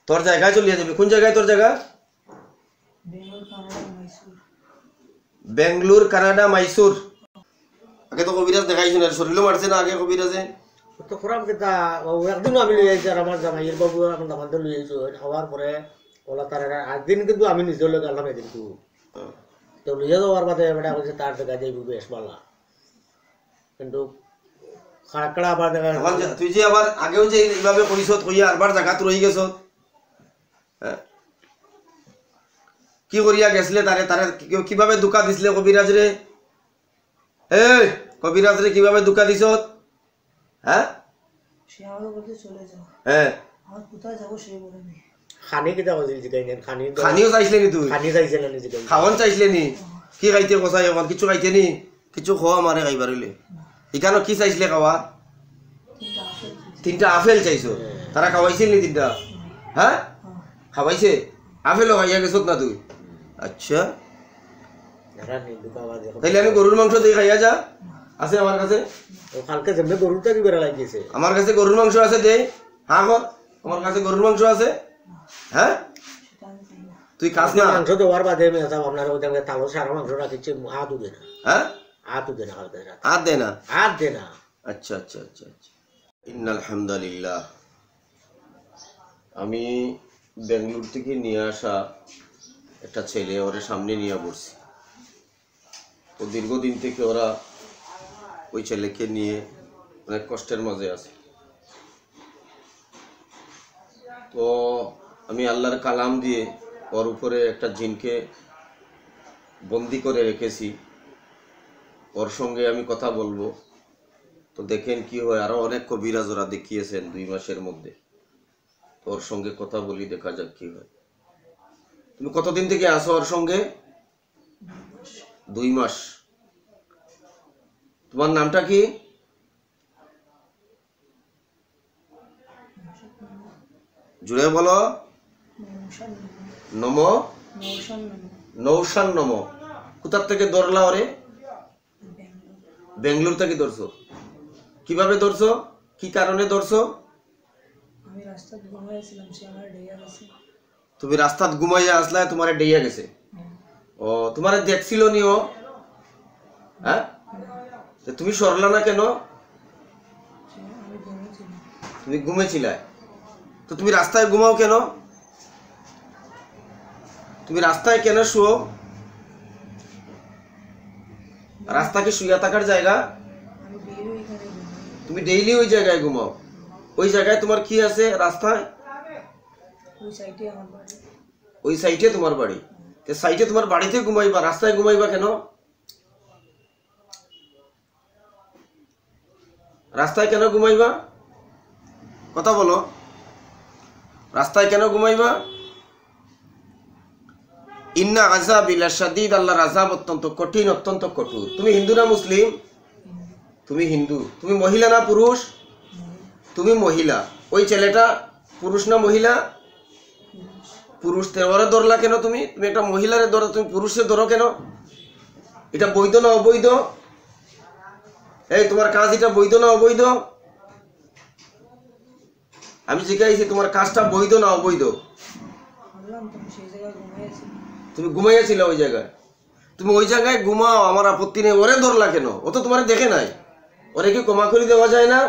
তোর জায়গায় চলিয়ে যাবি। কোন জায়গায় তোর জায়গা? বেঙ্গলোর, কানাডা, মাইসুর। আগে তো কবিরাজ দেখাইছো না, শরীরও মারছে না আগে কবিরাজে? তো খরাম কেতা একদিনও আমি লই আইছি আর আমার জামাইয়ের বাবু এখন আমাদের লই আইছো খাওয়ার পরে ওলা তার একদিন কিন্তু আমি নিজের লোক আলাম কিন্তু তো লইয়া যাওয়ার বাদে বেটা বলছে তার জায়গা যাইব বেশ ভালো কিন্তু খাড়া আবার দেখা তুই যে আবার আগেও যে এইভাবে কইছ কইয়া আরবার জায়গাত রই গেছ, কি করিয়া গেছলে তারে? তারে কিভাবে দুকা দিছিলে কবিরাজ রে? এই কবিরাজ রে কিভাবে দুকা দিছ? হ্যাঁ সে আমাকে বলতে চলে যাও। হ্যাঁ আমার কোথায় যাবো সে বলে নি। খানি কিতা বলছিল জিগাই নেন খানিও চাইছিলে নি? তুই খানি চাইছিল না জিগাই খাওয়ান চাইছিলে নি? কি খাইতে কসাই আমার কিছু খাইতে নি? কিছু খাওয়া মারে খাইবার হইলে এখানে কি চাইছিলে খাওয়া? 3টা আপেল চাইছো, তারা খাওয়াইছিল নি 3টা? হ্যাঁ খাওয়াইছে? আপেলও খাইয়া গেছত না তুই? আচ্ছা তাইলে আমি গরুর মাংস দিয়ে খাইয়া যা, আছে আমার কাছে। কালকে যেমনি গরুটা কি করে লাগিয়েছে আমার কাছে গরুর মাংস আছে, দে। হ্যাঁ কর, আমার কাছে গরুর মাংস আছে। হ্যাঁ তুই খাস না? মাংস দেওয়ার বাদে আমি আপনার তালো সারা মাংস রাখিছে হাতও দে না। হ্যাঁ হাতও দে না, কালকে আর দে না? হাত দে না। আচ্ছা আচ্ছা আচ্ছা আচ্ছা। ইন্নাল হামদুলিল্লাহ। আমি বেঙ্গলোর থেকে নিয়ে আসা একটা ছেলে ওর সামনে নিয়ে পড়ছি। তো দীর্ঘদিন থেকে ওরা ওই ছেলেকে নিয়ে অনেক কষ্টের মাঝে আছে। তো আমি আল্লাহর কালাম দিয়ে ওর উপরে একটা জিনকে বন্দি করে রেখেছি। ওর সঙ্গে আমি কথা বলবো, তো দেখেন কি হয়। আরো অনেক কবিরাজ ওরা দেখিয়েছেন 2 মাসের মধ্যে। তো ওর সঙ্গে কথা বলি, দেখা যাক কি হয়। তুমি কতদিন থেকে আসো ওর সঙ্গে? 2 মাস। তোমার নামটা কি? জুড়ে বলো। নমো নৌশান নমো। কোথার থেকে ধরলা ওরে? বেঙ্গলোর থেকে ধরছো। কিভাবে ধরছো? কি কারণে ধরছো? আমি রাস্তায় ঘুমাইছিলাম, সে আমার ডেইয়া গেছে। তুমি রাস্তাত ঘুমাইয়া আসলা, তোমারে ডেইয়া গেছে? ও তোমারে দেখছিল নি ও? হ্যাঁ তুমি সরলা না কেন? আমি ঘুমিয়েছিলাম। তুমি ঘুমেছিলে, তো তুমি রাস্তায় ঘুমাও কেন? তুমি রাস্তায় কেন শুও? রাস্তা কি শুয়ে থাকার জায়গা? আমি ডেইলি ওইখানে ঘুমাই। তুমি ডেইলি ওই জায়গায় ঘুমাও? ওই জায়গায় তোমার কি আছে রাস্তায়? ওই সাইডে আমার বাড়ি। ওই সাইডে তোমার বাড়ি? সাইডে তোমার বাড়িতে ঘুমাইবা, রাস্তায় ঘুমাইবা কেন? রাস্তায় কেন ঘুমাইবা? কথা বলো। রাস্তায় কেন ঘুমাইবা? ইন্না আযাবিলা শাদীদ, আল্লাহর আযাব অত্যন্ত কঠিন, অত্যন্ত কঠোর। তুমি হিন্দু না মুসলিম? তুমি হিন্দু। তুমি মহিলা না পুরুষ? তুমি মহিলা। ওই ছেলেটা পুরুষ না মহিলা? পুরুষ। ওরা ধরলা কেন তুমি? তুমি একটা মহিলারে ধরো, তুমি পুরুষে ধরো কেন? এটা বৈধ না অবৈধ? এই তোমার কাজ এটা বৈধ না অবৈধ? আমি জিজ্ঞাসি তোমার কাজটা বৈধ না অবৈধ? তুমি ঘুমাইয়াছিলে ওই জায়গায়? তুমি ওই জায়গায় ঘুমাও, আমার আপত্তি নেই। ওরে ধরলা কেন? ও তো তোমার দেখে নাই। ওরে কি ক্ষমা করে দেওয়া যায় না?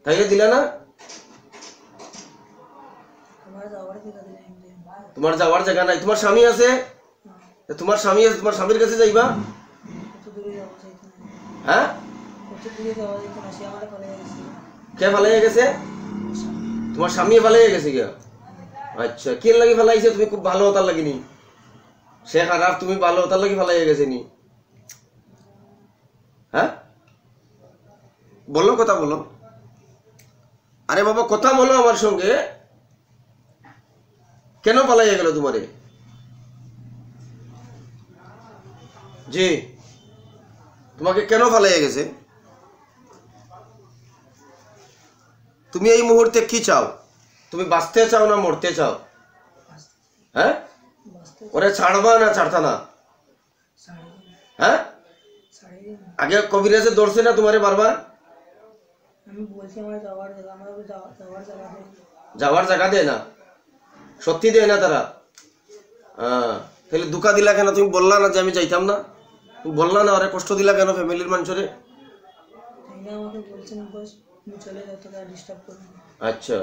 তাইলে দিলা না? তোমার যাওয়ার জায়গা নাই? তোমার স্বামী আছে? তোমার স্বামী আছে, তোমার স্বামীর কাছে যাইবা? হ্যাঁ কে ফালাইয়া গেছে? তোমার স্বামী ফালাইয়া গেছে গিয়া? আচ্ছা কে লাগি ফালাইছে? তুমি খুব ভালো হতার লাগিনি? সে খারাপ, তুমি ভালো হতার লাগি ফালাইয়া গেছে নি? হ্যাঁ বলো, কথা বলো। আরে বাবা কথা বলো আমার সঙ্গে। কেন পালাইয়া গেল তোমারে? জি তোমাকে কেন ফালাইয়া গেছে? তুমি এই মুহূর্তে কি চাও? তুমি বাঁচতে চাও না মরতে চাও? হ্যাঁ ওরে ছাড়বা না ছাড়তা না? হ্যাঁ আগে কবিরাজে ধরছে না তোমারে বারবার? আমি বলছি আমার যাওয়ার জায়গা, আমার যাওয়ার জায়গা যাওয়ার জায়গা দেয় না, সত্যি দেয় না তারা। তাহলে দুকা দিলা কেন? তুমি বললা না যে আমি যাইতাম না? তুমি বললা না, ওরা কষ্ট দিলা কেন ফ্যামিলির মানুষরে? আমাকে বলছেন বস তুমি চলে যাও, তোকে ডিস্টার্ব করো না। আচ্ছা,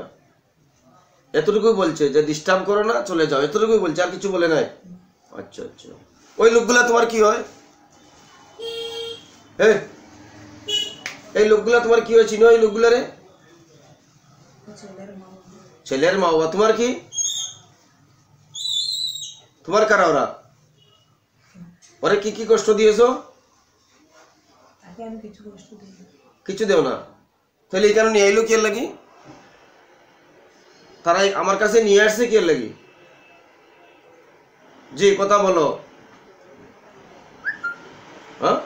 এতটুকুই বলছে যে ডিস্টার্ব করো না, চলে যাও, এতটুকুই বলছে, আর কিছু বলে নাই? আচ্ছা আচ্ছা। ওই লোকগুলা তোমার কি হয়? এই লোকগুলা তোমার কি হয়? চিনো এই লোকগুলা রে? ছেলের মা বাবা। ছেলের মা বাবা। তোমার কি? তোমার কারা ওরা? ওরে কি কি কষ্ট দিয়েছো? তাকে আমি কিছু কষ্ট দিই না। কিছু দেও না? তাহলে এই কারণে এলো কি লাগি? তারা আমার কাছে নিয়ে আসছে কি লাগি? জি কথা বলো। হ্যাঁ,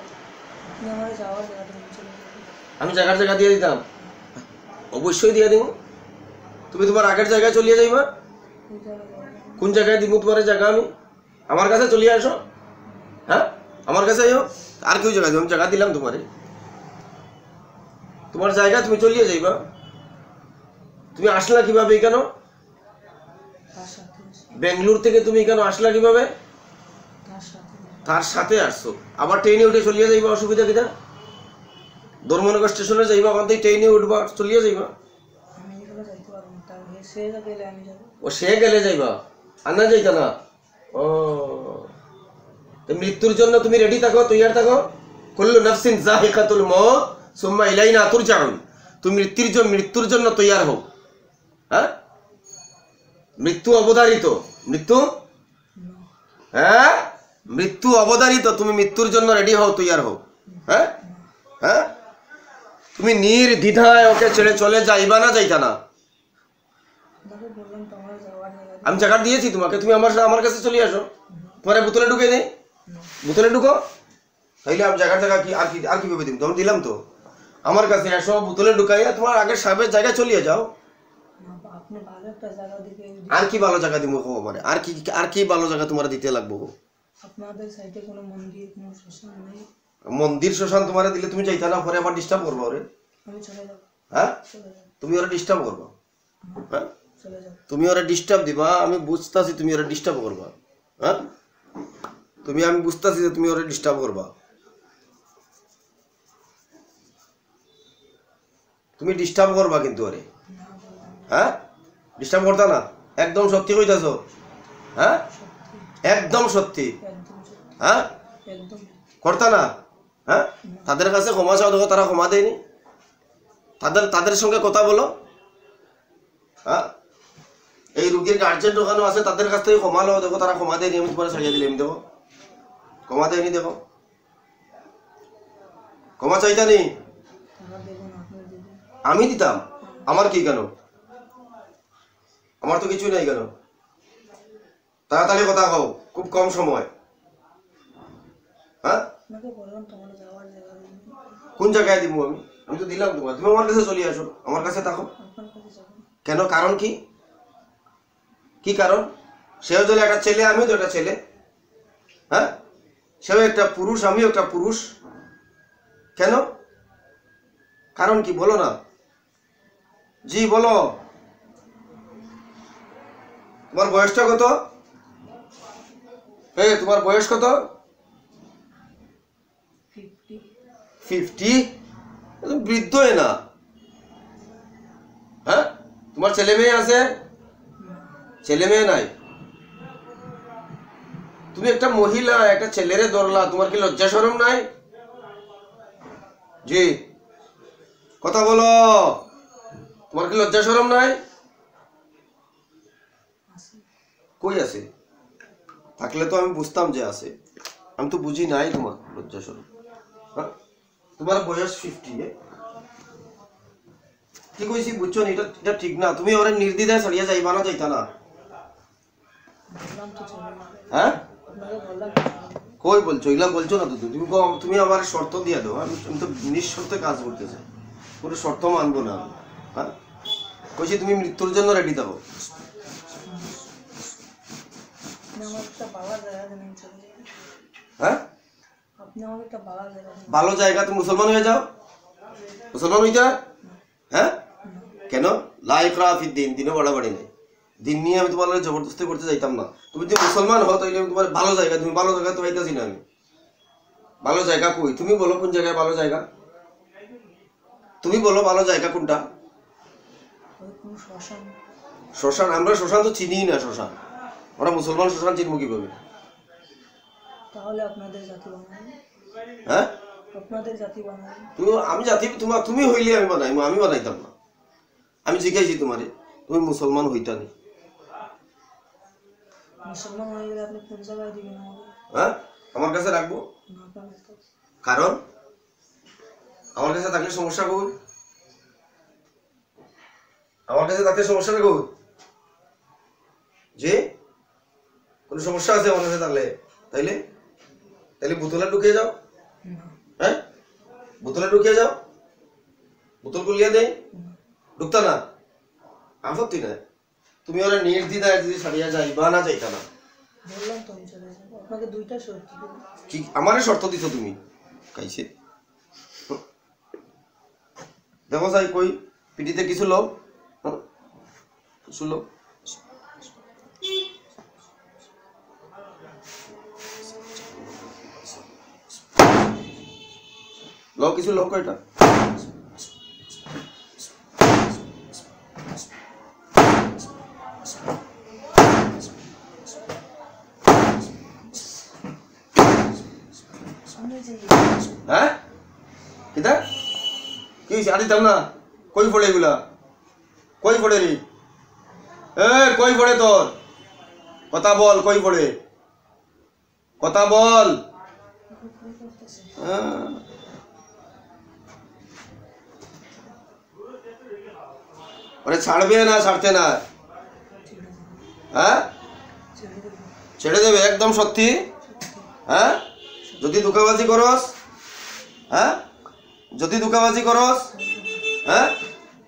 আপনি আমার যাওয়ার জায়গাটা নিয়ে চলে যাবেন। আমি জায়গার জায়গা দিয়ে দিতাম, অবশ্যই দিয়ে দিব। তুমি তোমার আগের জায়গায় চলিয়ে যাইবা। ওই জায়গায় যাওয়া যাবে। কোন জায়গায় দিব তোমার জায়গা? আমি আমার কাছে চলিয়ে আসো। হ্যাঁ, আমার কাছে আইও। আর কেউ জায়গা দিব? আমি জায়গা দিলাম তোমারে, তোমার জায়গা তুমি চলিয়ে যাইবা। তুমি আসলা কিভাবে কেন? তার সাথে আসি। বেঙ্গলোর থেকে তুমি কেন আসলা কিভাবে? তার সাথে তার সাথে আসছো, আবার ট্রেনে উঠে চলিয়ে যাইবা, অসুবিধা কিনা? ধর্মনগর স্টেশনে যাইবা, ওখান থেকে ট্রেনে উঠবা, চলিয়ে যাইবা। আমি এগুলো যাইতে পারবো না, তার সে গেলে আমি যাবো। ও সে গেলে যাইবা, আর না যাইতা না? ও, তো মৃত্যুর জন্য তুমি রেডি থাকো, তৈয়ার থাকো। কুল্লু নাফসিন যায়িকাতুল মউত সুম্মা ইলাইনা তুরজাউন। তুমি মৃত্যুর জন্য তৈয়ার হও। হ্যাঁ, মৃত্যু অবধারিত, মৃত্যু, হ্যাঁ মৃত্যু অবধারিত। তুমি মৃত্যুর জন্য রেডি হও, তৈয়ার হও। হ্যাঁ হ্যাঁ, তুমি নির্দ্বিধায় ওকে ছেড়ে চলে যাইবা না যাইতা না? আপনাকে বললাম তো আমার যাওয়ার জায়গা। আমি জায়গা দিয়েছি তোমাকে, তুমি আমার কাছে চলে আসো। তোমার বোতলে ঢুকে দিই, বোতলে ঢুকো। তাইলে আমি জায়গা কি আর কি ভেবে দিব? তুমি দিলাম তো, আমার কাছে আসো, বোতলে ঢুকাইয়া তোমার আগের সাহেবের জায়গায় চলিয়ে যাও। আপনি ভালো একটা জায়গা দিকে। আর কি ভালো জায়গা দিব মানে? আর কি ভালো জায়গা তোমার দিতে লাগবো? আপনাদের সাইডে কোনো মন্দির, কোনো শ্মশান নেই? মন্দির শ্মশান তোমার দিলে তুমি চাইতা না, পরে আবার ডিস্টার্ব করবো ওরে। আমি চলে যাবো। হ্যাঁ, চলে যাবো। তুমি ওরা ডিস্টার্ব করবা। হ্যাঁ, চলে যাবো। তুমি ওরা ডিস্টার্ব দিবা, আমি বুঝতেছি তুমি ওরা ডিস্টার্ব করবা। হ্যাঁ, আমি বুঝতেছি যে তুমি ওরা ডিস্টার্ব করবা। তুমি ডিস্টার্ব করবা কিন্তু ওরে। হ্যাঁ, ডিস্টার্ব করতা না? একদম সত্যি কইতাছো? হ্যাঁ, একদম সত্যি? একদম সত্যি। হ্যাঁ, একদম। করতা না? হ্যাঁ, তাদের কাছে ক্ষমা চাও, দেখো তারা ক্ষমা দেয়নি। তাদের সঙ্গে কথা বলো। হ্যাঁ, এই রুগীর গার্জেন ওখানে আছে, তাদের কাছ থেকে ক্ষমা লো, দেখো তারা ক্ষমা দেয়নি। আমি তোমার ছাড়িয়ে দিলাম, দেখো ক্ষমা দেয়নি, দেখো ক্ষমা চাইতা নেই। টাকা দেবো না, আপনি দেবেন। আমি দিতাম? আমার কি কেন? আমার তো কিছুই নাই কেন? তাড়াতাড়ি কথা কও, খুব কম সময়। হ্যাঁ, আপনাকে বললাম তো আমার যাওয়ার জায়গা নেই। কোন জায়গায় দিব? আমি তো দিলাম তোমার, তুমি আমার কাছে চলে আসো, আমার কাছে থাকো। আপনার কাছে যাবো না। কেন? কারণ কি? কি কারণ? সেও যদি একটা ছেলে, আমিও তো একটা ছেলে। হ্যাঁ, সেও একটা পুরুষ, আমিও একটা পুরুষ। কেন? কারণ কি বলো না? জি বলো। তোমার বয়সটা কত? তোমার বয়স কত? 50। 50? বৃদ্ধ না? হ্যাঁ, তোমার ছেলে মেয়ে আছে? ছেলে মেয়ে নাই? তুমি একটা মহিলা, একটা ছেলেরে ধরলা, তোমার কি লজ্জা শরম নাই? জি কথা বলো, তোমার কি লজ্জা শরম নাই? কই আছে? থাকলে তো আমি বুঝতাম যে আছে, আমি তো বুঝি নাই তোমার লজ্জা শরম। হ্যাঁ, তোমার বয়স 50। কি কইছি বুঝছো না? এটা ঠিক না। তুমি ওরে নির্দ্বিধায় ছাড়িয়ে যাইবা না যাইতা না? বললাম তো চলে যাবো। হ্যাঁ, আপনাকে বললাম। কই বলছো? এগুলা বলছো না তো। তুমি আমার শর্ত দিয়ে দাও। আমি তো নিঃশর্তে কাজ করতে চাই, কোনো শর্ত মানবো না আমি। হ্যাঁ, কইছি তুমি মৃত্যুর জন্য রেডি থাকো। আপনি আমার একটা বাবার জায়গা দেন, আমি চলে যাবো। হ্যাঁ, আপনি আমাকে একটা বাবার জায়গা দেন। ভালো জায়গা, তুমি মুসলমান হয়ে যাও। মুসলমান হইতা? হ্যাঁ, কেন? লা ইকরাহা ফিদ্দিন, দিনে বাড়াবাড়ি নেই। দিন নিয়ে আমি তোমার জবরদস্তি করতে যাইতাম না। তুমি যদি মুসলমান হও তাহলে আমি তোমার ভালো জায়গা, তুমি ভালো জায়গা তো পাইতাছি না আমি। ভালো জায়গা কই? তুমি বলো কোন জায়গায় ভালো জায়গা, তুমি বলো ভালো জায়গা কোনটা? ওই কোনো শ্মশান। শ্মশান? আমরা শ্মশান তো চিনিই না। শ্মশান আমরা মুসলমান, শ্মশান চিনবো কিভাবে? তাহলে আপনাদের জাতি বানাবেন। হ্যাঁ, আপনাদের জাতি বানাবেন। তুমি আমি জাতি তুমি হইলে আমি বানাইবো, আমি বানাইতাম না। আমি জিজ্ঞাসি তোমারে, তুমি মুসলমান হইতা নি? মুসলমান হয়ে গেলে আপনি কোন জায়গায় দিবেন আমাকে? হ্যাঁ, আমার কাছে রাখবো। না, আপনাদের কাছে। কারণ আমার কাছে থাকলে সমস্যা কই? আমার কাছে থাকলে সমস্যাটা কই? যে কোনো সমস্যা আছে আমার কাছে থাকলে? তাইলে তাইলে বোতলে ঢুকিয়ে যাও। না, হ্যাঁ, বোতলে ঢুকিয়ে যাও, বোতল গুলিয়ে দেয়, ঢুকতা না, আপত্তি নাই। তুমি ওরা নির্দ্বিধায় যদি ছাড়িয়া যাই বা না যাইতা না। বললাম তো আমি চলে যাবো। আপনাকে দুইটা শর্ত দেবো। কি আমারে শর্ত দিছ তুমি? কাইছে দেখো যাই কই পিঠিতে কিছু লোক, কিছু লোক লোক কিছু লোক কয়টা? সামনে যাই। হ্যাঁ, কিতা কি আদিতাম না? কই পড়ে এগুলা? কই পড়ে রে? এ কই পড়ে তোর? কথা বল, কই পড়ে? কথা বল। হ্যাঁ, ওরে ছাড়বে না, ছাড়তে না? হ্যাঁ, ছেড়ে দেবে একদম সত্যি? হ্যাঁ, যদি ধোঁকাবাজি করস, হ্যাঁ যদি ধোঁকাবাজি করস, হ্যাঁ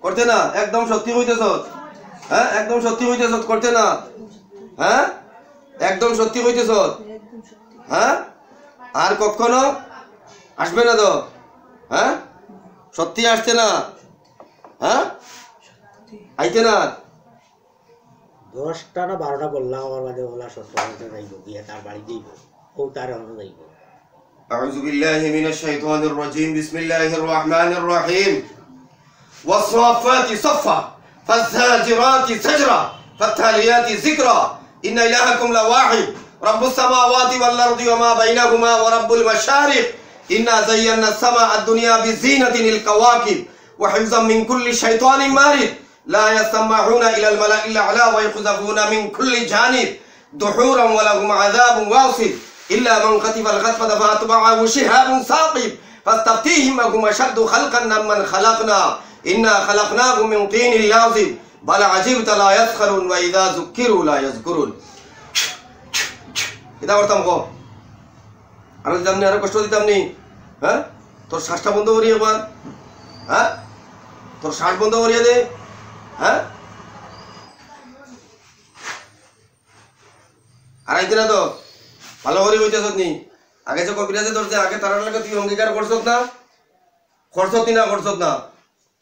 করতে না, একদম সত্যি হইতেছ? হ্যাঁ, একদম সত্যি হইতেছ, করতে না? হ্যাঁ, একদম সত্যি হইতেছ? একদম সত্যি। হ্যাঁ, আর কখনো আসবে না তো? হ্যাঁ, সত্যি আসছে না? হ্যাঁ, আইতে না? 10টা না 12টা বললাম, আমার বাদে বলা সত্য হইতে যাইব, গিয়ে তার বাড়ি যাইব, ও তার হনো যাইব। أعوذ بالله من الشيطان الرجيم. بسم الله الرحمن الرحيم. والصافات صفا فالزاجرات زجرا فالتاليات ذكرا إن إلهكم لواحد رب السماوات والأرض وما بينهما ورب المشارق إنا زينا السماء الدنيا بزينة الكواكب وحفظا من كل شيطان مارد لا يسمعون إلى الملأ الأعلى ويقذفون من كل جانب دحورا ولهم عذاب واصب إلا من خطف الخطفة فأتبعه شهاب ثاقب فاستفتيهم أهم أشد خلقا ممن خلقنا إنا خلقناهم من طين لازب بل عجبت لا يسخرون وإذا ذكروا لا يذكرون. এটা করতাম গো, আরো দিতাম নি, আরো কষ্ট দিতাম নি। হ্যাঁ, তোর শ্বাসটা বন্ধ করিয়ে একবার। হ্যাঁ, তোর শ্বাস বন্ধ করিয়ে দে। হ্যাঁ, আর আইতে না তো ভালো করে হইতেছ নি? আগে যে কবিরাজে ধরছে, আগে তার লাগে তুই অঙ্গীকার করছত না? করছত না, করছত না?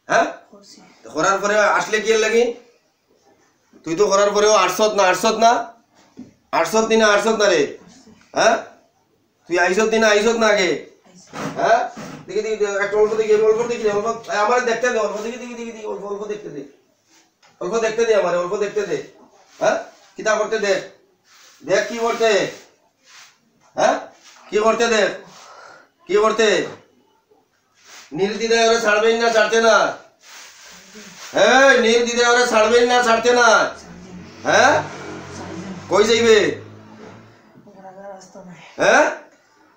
হ্যাঁ, করছি। করার পরে আসলে কি এর লাগি? তুই তো করার পরেও আসছত না? আসছত না? আসছত নি না? আসছত না রে? হ্যাঁ, তুই আইছত নি না? আইছত না আগে? হ্যাঁ, দেখি দেখি একটা অল্প দেখি, অল্প দেখি, অল্প আমার দেখতে দে, অল্প দেখি দেখি দেখি দেখি, অল্প অল্প দেখতে দে, অল্প দেখতে দে, আমার অল্প দেখতে দে। হ্যাঁ, কিতা করতে দে, দেখ কি করতে। হ্যাঁ, কি করতে দেখ, কি করতে? নির্দ্বিধায় ওরা ছাড়বেন না, ছাড়তে না? হ্যাঁ, নির্দ্বিধায় ওরা ছাড়বেন না, ছাড়তে না? হ্যাঁ, কই যাইবে? আমার আগের রাস্তা নাই। হ্যাঁ,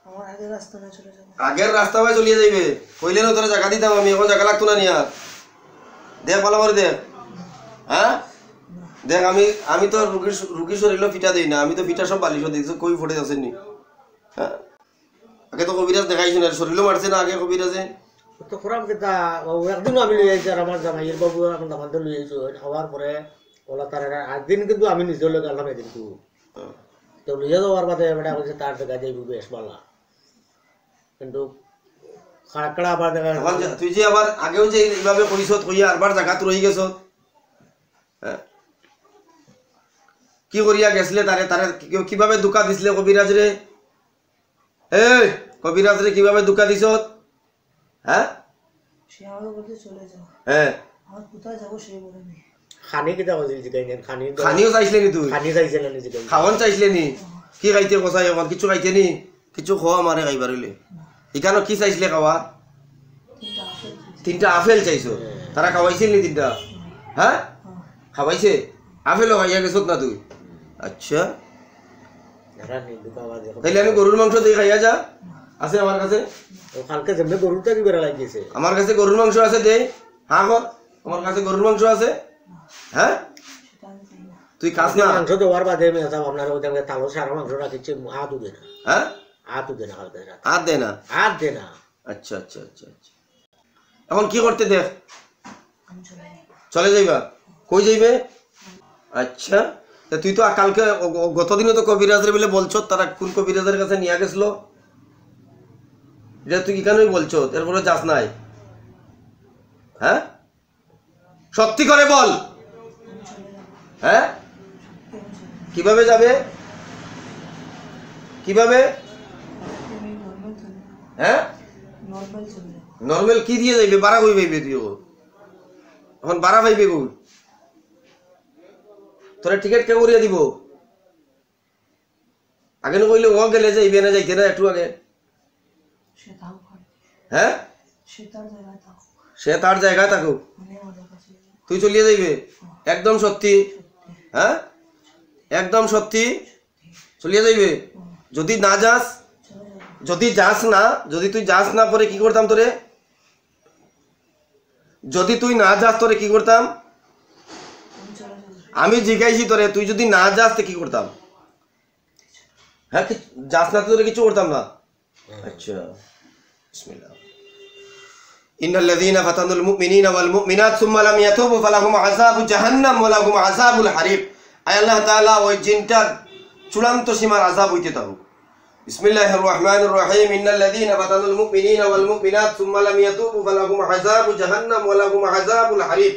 আমার আগের রাস্তা নাই, চলে যাবো। আগের রাস্তা ভাই চলিয়ে যাইবে। কইলে না তোরা জায়গা দিতাম আমি, এখন জায়গা লাগতো না নিয়া। দেখ ভালো করে দেখ। হ্যাঁ, দেখ আমি তো রুগী শরীরও ফিটা দিই না, আমি তো ফিটা সব বালিশ দেখছো, কই ফুটে যাচ্ছে নি। হ্যাঁ, আগে তো কবিরাজ দেখাইছি না, শরীরও মারছে না আগে কবিরাজে। তো খরাম কিতা একদিনও আমি লই আইছি, আর আমার জামাইয়ের বাবু এখন দামানতে লই আইছো, হওয়ার পরে ওলা তার একদিন কিন্তু আমি নিজের লোক গেলাম, এদিন তো লইয়া যাওয়ার বাদে বেটা বলছে তার জায়গা যাইব বেশ বালা, কিন্তু খাড়া আবার দেখা এখন তুই যে আবার আগেও যে এইভাবে কইছ কইয়া আরবার জায়গাত রই গেছ, কি করিয়া গেছলে তারে তারে কিভাবে দুকা দিছিলে কবিরাজ রে? এই কবিরাজ রে কিভাবে দুকা দিছ? হ্যাঁ সে আমাকে বলতে চলে যাও, হ্যাঁ আমার কোথায় যাবো সে বলে নেই। খানি কিটা কইছিল জিগাইনেন খানি খানিও চাইছিলে নি তুই? খানি চাইছিল না জিগাই খাওয়ান চাইছিলে নি? কি খাইতে কষাই এখন কিছু খাইতে নি? কিছু খাওয়া আমারে খাইবার হইলে এখানে কি চাইছিলে খাওয়া? তিনটা 3টা আপেল দিয়েছে। আপেল চাইছো, তারা খাওয়াইছিল নি 3টা? হ্যাঁ খাওয়াইছে? আপেলও খাইয়া গেছ না তুই? আচ্ছা যারা নি দুকা আবার দেখো তাইলে আমি গরুর মাংস দিয়ে খাইয়া যা, আছে আমার কাছে, ও কালকে যেমনে গরুটা কি বেরা লাগিয়েছে আমার কাছে গরুর মাংস আছে দে। হ্যাঁ কর, আমার কাছে গরুর মাংস আছে। হ্যাঁ সেটা আমি চাই না। তুই খাস না? মাংস দেওয়ার বাদে আমি যাব আপনার ওই দেখে তালো সারা মাংস রাখিছে আদু দে না হ্যাঁ আদু দে না কালকে রাত আর দে না? আদ দে না আচ্ছা আচ্ছা আচ্ছা আচ্ছা এখন কি করতে দেখ? আমি চলে যাবো। চলে যাইবা? কই যাইবে? আচ্ছা তা তুই তো কালকে গতদিনও তো কবিরাজের বলে বলছো, তারা কোন কবিরাজের কাছে নিয়ে গেছিল? এটা তুই কেনই বলছো, এরপরে যাস নাই? হ্যাঁ সত্যি করে বল। আমি চলে যাবো, হ্যাঁ আমি চলে যাবো। কিভাবে যাবে? কিভাবে? আমি নর্মাল চলে যাবো, হ্যাঁ নর্মাল চলে যাবো। নর্মাল কি দিয়ে যাইবে? বাড়া কই পাইবে তুই? এখন বাড়া পাইবে কই? তোরা টিকিট কে করিয়া দিব? আগে না কইলে ও গেলে যাইবে না, যাইতে না একটু আগে। সে থাকুক আর কি। হ্যাঁ সে তার জায়গায় থাকুক, সে তার জায়গায় থাকুক, আমি আমার জায়গায় চলে যাবো। তুই চলিয়ে যাইবে? একদম সত্যি? হ্যাঁ একদম সত্যি চলিয়ে যাইবে? যদি না যাস, চলে যাবো, যদি যাস না, যদি তুই যাস না পরে কি করতাম তোরে? যদি তুই না যাস তোরে কি করতাম? আমি চলে যাবো। আমি জিজ্ঞাসি তোরে, তুই যদি না যাস তো কি করতাম? হ্যাঁ যাস না তো তোরে কিছু করতাম না। আচ্ছা বিসমিল্লাহ। ইন্নাল্লাযীনা ফাতানুল মুমিনিনা ওয়াল মুমিনাত সুম্মা লাম ইয়াতুবু ফালাহুম আযাবু জাহান্নাম ওয়া লাহুম আযাবুল হারিক। আয় আল্লাহ তাআলা ওই জিনটা চূড়ান্ত সীমার আযাব হইতে থাকুক। বিসমিল্লাহির রহমানির রহিম। ইন্নাল্লাযীনা ফাতানুল মুমিনিনা ওয়াল মুমিনাত সুম্মা লাম ইয়াতুবু ফালাহুম আযাবু জাহান্নাম ওয়া লাহুম আযাবুল হারিক।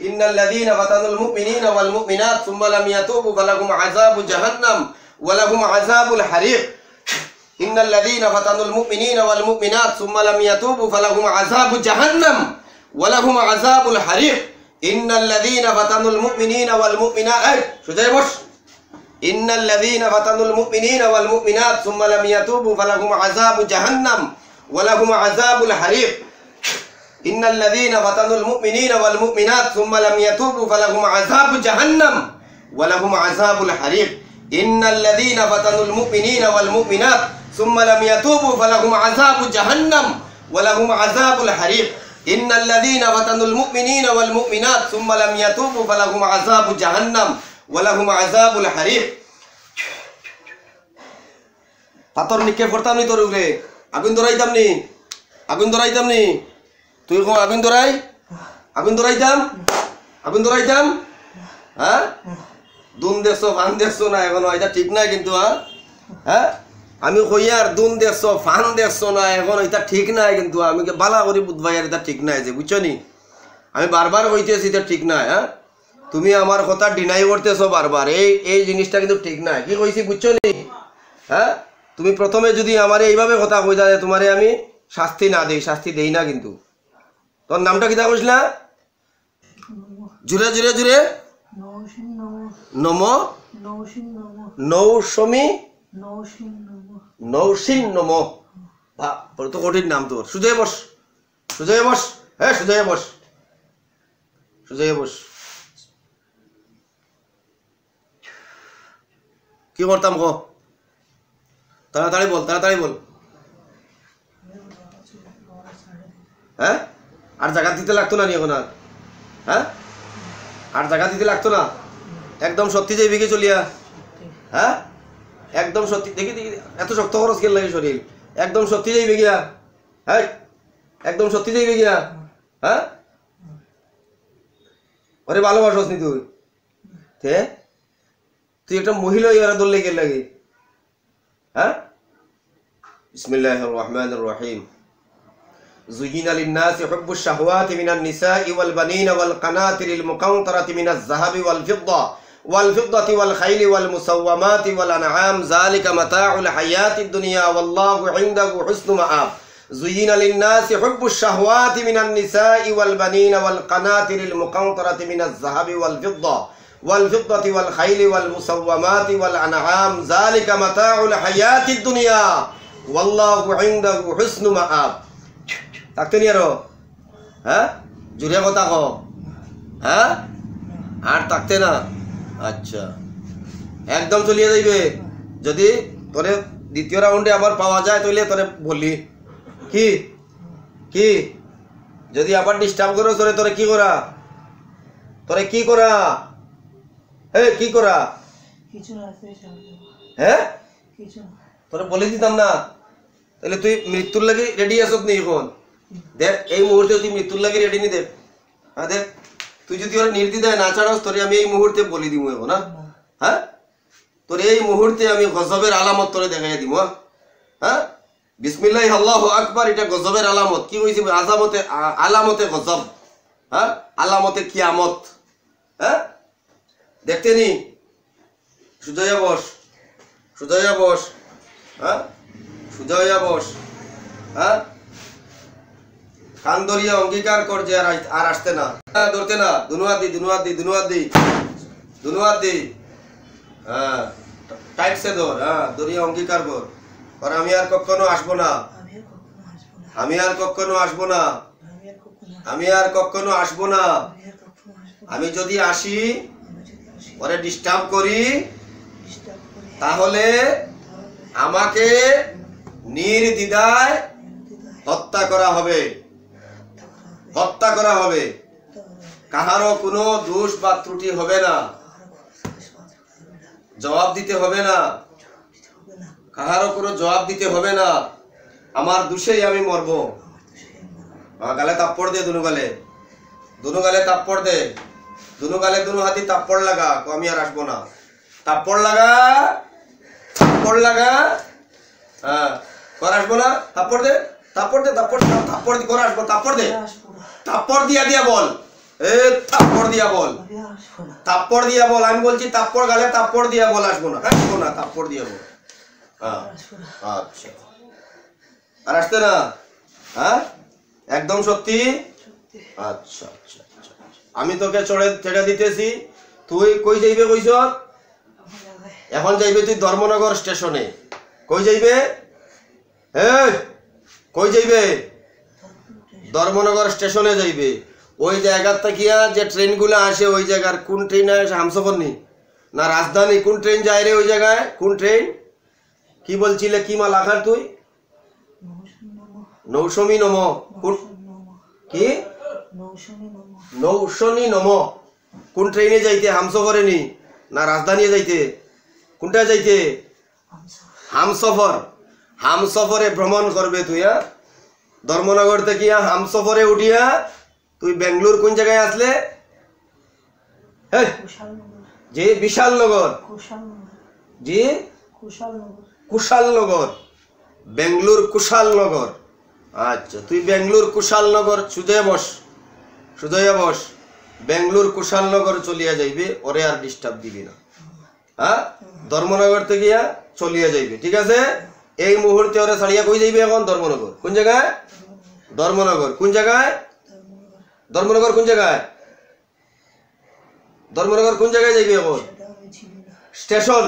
ইন্নাল্লাযীনা ফাতানুল মুমিনিনা ওয়াল মুমিনাত সুম্মা লাম ইয়াতুবু ফালাহুম আযাবু জাহান্নাম ওয়া লাহুম আযাবুল হারিক। ইন্নাল্লাযীনা ফাতানুল মুমিনিনা ওয়াল মুমিনাত সুম্মা লাম ইয়াতুবু ফালাহুম আযাবু জাহান্নাম ওয়া লাহুম আযাবুল হারিক। ইন্নাল্লাযীনা ফাতানুল মুমিনিনা ওয়াল মুমিনাত সুজায় বস। ইন্নাল্লাযীনা ফাতানুল মুমিনিনা ওয়াল মুমিনাত সুম্মা লাম ইয়াতুবু ফালাহুম আযাবু জাহান্নাম ওয়া লাহুম আযাবুল হারিক। ইন্নাল্লাযীনা ফাতানুল মুমিনিনা ওয়াল মুমিনাত সুম্মা লাম ইয়াতুবু ফালাহুম আযাবু জাহান্নাম ওয়া লাহুম আযাবুল হারিক। ইন্নাল্লাযীনা ফাতানুল মুমিনিনা ওয়াল মুমিনাত সুম্মা লাম ইয়াতুবু ফালাহুম আযাবু জাহান্নাম ওয়া লাহুম আযাবুল হারিক। ইন্নাল্লাযীনা ফাতানুল মুমিনিনা ওয়াল মুমিনাত সুম্মা লাম ইয়াতুবু ফালাহুম আযাবু জাহান্নাম ওয়া লাহুম আযাবুল হারিক। পাথর নিক্ষেপ করতাম নি তোর উপরে, আগুন ধরাইতাম নি, আগুন ধরাইতাম নি। তুই কো আগুন ধরাই, আগুন ধরাইতাম, আগুন ধরাইতাম। হ্যাঁ দুন দেখছো ফান দেখছো না এখনো, এটা ঠিক নাই কিন্তু। হ্যাঁ আমি কইয়ার দুন দেখছো ফান দেখছো না এখন, এটা ঠিক নাই কিন্তু। আমি বালা করি বুধবাই আর এটা ঠিক নাই যে, বুঝছো নি? আমি বারবার কইতেছি এটা ঠিক নাই। হ্যাঁ তুমি আমার কথা ডিনাই করতেছো বারবার, এই জিনিসটা কিন্তু ঠিক নাই। কি কইছি বুঝছো নি? হ্যাঁ তুমি প্রথমে যদি আমারে এইভাবে কথা কই যায় তোমারে আমি শাস্তি না দেই, শাস্তি দেই না কিন্তু। তোর নামটা কিতা কইস না? জুড়ে জুড়ে জুড়ে নৌসিন নম, নম নৌসিন নম, নৌসমি নৌসিন নম। নৌসিন নম। বড় তো কঠিন নাম তোর। সুজয় বস, সুজয় বস, হ্যাঁ সুজয় বস, সুজয় বস। কি করতাম গো? তাড়াতাড়ি বল, তাড়াতাড়ি বল। হ্যাঁ আর জায়গা দিতে লাগতো না নি এখন আর? হ্যাঁ আর জায়গা দিতে লাগতো না? একদম সত্যি যাইবি কি চলিয়া? হ্যাঁ একদম সত্যি। দেখি দেখি এত শক্ত খরচ কেন লাগে শরীর? একদম সত্যি যাইবে গিয়া? হ্যাঁ একদম সত্যি যাইবে গিয়া? হ্যাঁ ওরে ভালোবাসস নি তুই? তুই একটা মহিলা ইয়ারা দললে গেল লাগে। হ্যাঁ বিসমিল্লাহির রহমানির রহিম। زين للناس حب الشهوات من النساء والبنين والقناطر المقنطرة من الذهب والفضة والخيل والمسومات والأنعام ذلك متاع الحياة الدنيا والله عنده حسن مآب زين للناس حب الشهوات من النساء والبنين والقناطر المقنطرة من الذهب والفضة والخيل والمسومات والأنعام ذلك متاع الحياة الدنيا والله عنده حسن مآب থাকতে নি আরো হ্যাঁ জুড়ে কথা কো হ্যাঁ আর থাকতে না আচ্ছা একদম চলিয়ে যাইবে যদি তোরে দ্বিতীয় রাউন্ডে আবার পাওয়া যায় তাহলে তোরে বলি কি কি যদি আবার ডিস্টার্ব করো তোরে কি করা কি করা কিছু না আছে হ্যাঁ কিছু না তোরে বলে দিতাম না তাহলে তুই মৃত্যুর লাগি রেডি আছত নি এখন দেখ এই মুহূর্তে তুই মৃত্যুর লাগি রেডি নি দেখ হ্যাঁ দেখ তুই যদি ওরা নির্দ্বিধায় না ছাড়াস তোরে আমি এই মুহূর্তে বলি দিব এখন হ্যাঁ তোর এই মুহূর্তে আমি গজবের আলামত তোরে দেখাই দিব হ্যাঁ বিসমিল্লাহ আল্লাহু আকবার এটা গজবের আলামত কি হইছে আলামতে গজব হ্যাঁ আলামতে কিয়ামত হ্যাঁ দেখতে নি সুজয়া বস হ্যাঁ সুজয়া বস হ্যাঁ কান ধরিয়া অঙ্গীকার কর যে আর আসতে না ধরতে না দুনুয়াত দি হ্যাঁ টাইট সে ধর হ্যাঁ ধরিয়া অঙ্গীকার কর আর আমি আর কখনো আসবো না আমি যদি আসি পরে ডিস্টার্ব করি তাহলে আমাকে নির্দ্বিধায় হত্যা করা হবে কাহারও কোনো দোষ বা ত্রুটি হবে না জবাব দিতে হবে না কাহারও কোনো জবাব দিতে হবে না আমার দোষেই আমি মরব গালে তাপ্পড় দে দুনো গালে তাপ্পড় দে দুনো হাতি তাপ্পড় লাগা আমি আর আসবো না তাপ্পড় লাগা হ্যাঁ কর আসবো না তাপ্পড় দে কর আসবো তাপ্পড় দে তাপ্পড় দিয়া বল থাপ্পড় দিয়া বল আমি বলছি তাপ্পড় গালে তাপ্পড় দিয়া বল আসবো না তাপ্পড় দিয়া বল আচ্ছা আর আসতে না হ্যাঁ একদম সত্যি আচ্ছা আমি তোকে ছেড়ে দিতেছি তুই কই যাইবে কইছ এখন যাইবে তুই ধর্মনগর স্টেশনে কই যাইবে ধর্মনগর স্টেশনে যাইবে ওই জায়গার থেকে যে ট্রেনগুলো আসে ওই জায়গার কোন ট্রেন আসে হামসফর নি না রাজধানী কোন ট্রেন যায় রে ওই জায়গায় কোন ট্রেন কি বলছিলে কি মাল আখার তুই নৌসমি নম কি নৌসনি নম কোন ট্রেনে যাইতে হামসফরে নি না রাজধানী যাইতে কোনটা যাইতে হামসফরে ভ্রমণ করবে তুই ধর্মনগর থেকে হামসফরে উঠিয়া তুই বেঙ্গলোর কোন জায়গায় আসলে জি বিশালনগর জি কুশালনগর বেঙ্গলোর কুশালনগর আচ্ছা তুই বেঙ্গলোর কুশালনগর সুজয়া বস বেঙ্গলোর কুশালনগর চলিয়া যাইবে ওরে আর ডিস্টার্ব দিবি না হ্যাঁ ধর্মনগর থেকে চলিয়া যাইবে ঠিক আছে এই মুহূর্তে ওরে ছাড়িয়া কই যাইবে এখন ধর্মনগর কোন জায়গায় কোন জায়গায় যাইবে এখন স্টেশন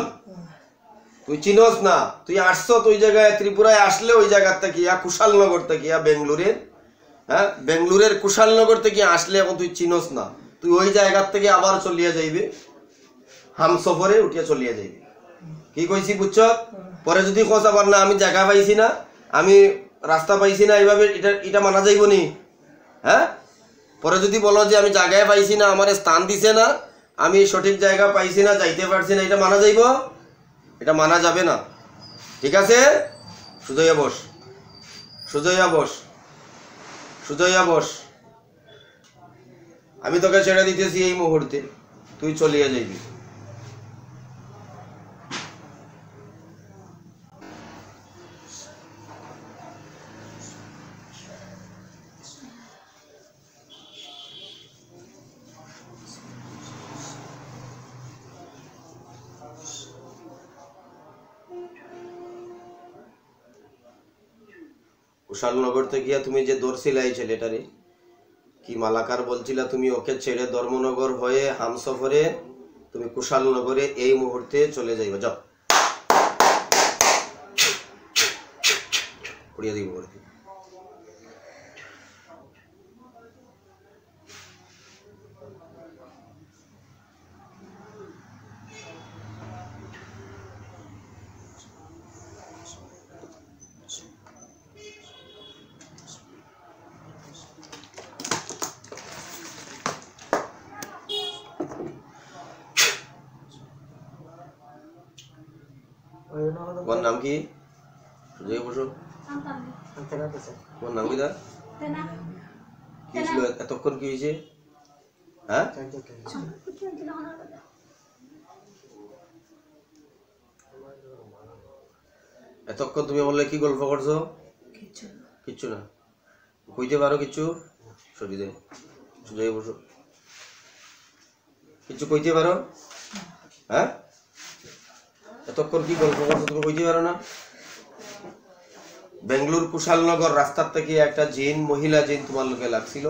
তুই চিনস না তুই আসছ তুই জায়গায় ত্রিপুরায় আসলে ওই জায়গার থেকে কুশালনগর থেকে বেঙ্গলোরের হ্যাঁ বেঙ্গলোরের কুশালনগর থেকে আসলে এখন তুই চিনস না তুই ওই জায়গার থেকে আবার চলিয়া যাইবে হামসফরে উঠিয়া চলিয়া যাইবে কি কইছি বুঝছ পরে যদি খোঁজ আবার না আমি জায়গা পাইছি না আমি রাস্তা পাইছি না এইভাবে এটা মানা যাইব নি হ্যাঁ পরে যদি বলো যে আমি জায়গায় পাইছি না আমার স্থান দিছে না আমি সঠিক জায়গা পাইছি না যাইতে পারছি না এটা মানা যাইব এটা মানা যাবে না ঠিক আছে সুজয়া বস আমি তোকে ছেড়ে দিতেছি এই মুহূর্তে তুই চলিয়া যাইবি কুশালনগর থেকে গিয়া তুমি যে ধরছিলা এই ছেলেটারে, কি মালাকার বলছিলা, তুমি ওকে ছেড়ে ধর্মনগর হয়ে হামসফরে তুমি কুশালনগরে এই মুহূর্তে চলে যাইবা। যাও, উড়িয়ে দিব করে দিব। তোমার নাম কি? সুজয় বসো। তোমার নাম কি? দা কি ছিল এতক্ষণ? কি হয়েছে? হ্যাঁ, এতক্ষণ তুমি বললে কি গল্প করছো? কিচ্ছু না। কইতে পারো কিচ্ছু? শরীরে সুজয় বসো। কিচ্ছু কইতে পারো? হ্যাঁ, এতক্ষণ কি গল্প করছো তুমি কইতে পারো না? বেঙ্গলুর কুশালনগর রাস্তার থেকে একটা জিন, মহিলা জিন তোমার লোকে লাগছিল,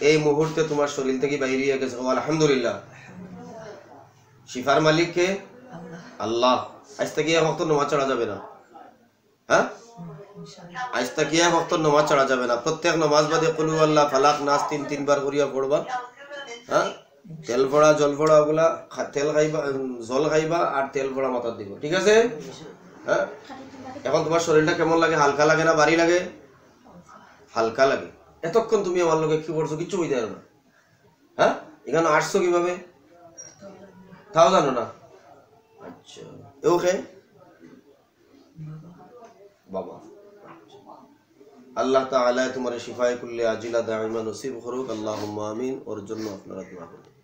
এই মুহূর্তে তোমার শরীর থেকে বাইরে গেছে। আলহামদুলিল্লাহ। শিফার মালিক কে? আল্লাহ। আজ থেকে এক ওয়াক্ত নামাজ ছাড়া যাবে না। হ্যাঁ, আজ থেকে এক ওয়াক্ত নামাজ ছাড়া যাবে না। প্রত্যেক নামাজ বাদে কুল আল্লাহ ফালাক নাস 3 বার করিয়া পড়বা। হ্যাঁ, তেল পড়া জল পড়া ওগুলা তেল খাইবা, জল খাইবা আর তেল পড়া মাথা দিব, ঠিক আছে? হ্যাঁ, এখন তোমার শরীরটা কেমন লাগে? হালকা লাগে না ভারী লাগে? হালকা লাগে। এতক্ষণ তুমি আমার লোকে কি করছো? কিচ্ছু বুঝতে পারো না। হ্যাঁ, এখানে আসছো কিভাবে তাও জানো না? আচ্ছা, ওকে বাবা, আল্লাহ তাআলা তোমার শিফায়ে কুল্লি আজিলা দাইমা নসিব করুক। আল্লাহুম্মা আমিন। ওর জন্য আপনারা দোয়া করুন।